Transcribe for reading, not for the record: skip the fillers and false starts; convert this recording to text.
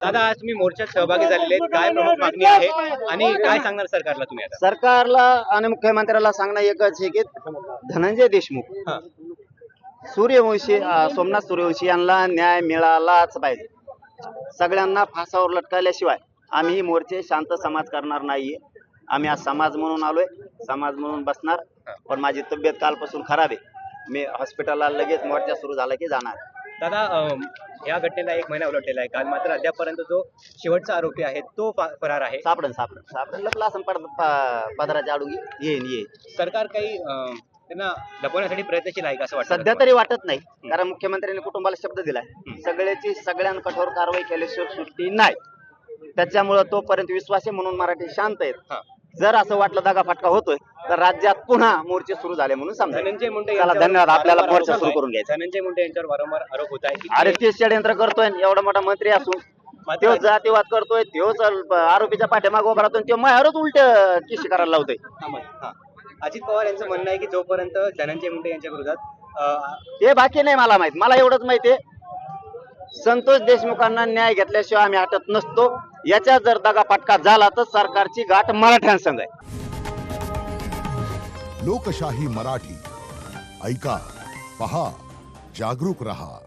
दादा आज तुम्ही मोर्चात सहभागी झालेले आहेत. काय प्रमुख मागणी आहे आणि काय सांगणार सरकारला तुम्ही आता? सरकारला आणि मुख्यमंत्र्याला सांगणं एकच आहे की धनंजय देशमुख हा. सूर्यवंशी सोमनाथ सूर्यवंशी यांना न्याय मिळालाच पाहिजे. सगळ्यांना फासावर लटकल्याशिवाय आम्ही ही मोर्चे शांत समाज करणार नाहीये. आम्ही आज समाज म्हणून आलोय, समाज म्हणून बसणार. पण माझी तब्येत कालपासून खराब आहे. मी हॉस्पिटलला लगेच मोर्चा सुरू झाला की जाणार. दादा या घटनेला 1 महिना उलटलेला आहे. काल मात्र अद्यापर्यंत जो शेवटचा आरोपी आहे तो फरार आहे. सापडन लपला असं पदराच्या आडू येईन. सरकार काही त्यांना लपवण्यासाठी प्रयत्नशील आहे का असं वाटतं? सध्या तरी वाटत नाही, कारण मुख्यमंत्र्यांनी कुटुंबाला शब्द दिलाय सगळ्यांना कठोर कारवाई केल्याशिवाय सुट्टी नाही. त्याच्यामुळे तोपर्यंत विश्वास आहे म्हणून मराठी शांत आहेत. जर असं वाटलं दगा फटका होतोय तर राज्यात पुन्हा मोर्चे सुरू झाले म्हणून समजा. धनंजय मुंडे चला धन्यवाद. आपल्याला मोर्चा सुरू करून घ्यायचा. धनंजय मुंडे यांच्यावर वारंवार आरोप होत आहे की अरे तेच षडयंत्र करतोय एवढा मोठा मंत्री असून तो जातीवाद करतोय, तोच आरोपीच्या पाठीमागे उभा राहतोय, तो माझ्यावरच उलट केस करायला लावतोय. अजित पवार यांचं म्हणणं आहे की जोपर्यंत धनंजय मुंडे यांच्या विरोधात ते बाकी नाही मला माहित. मला एवढंच माहितीये संतोष देशमुखांना न्याय घेतल्याशिवाय आम्ही हटत नसतो. याच्या जर दगा फटका झाला तर सरकारची गाठ मराठ्यांसंग आहे. लोकशाही मराठी ऐका, पहा, जागरूक रहा.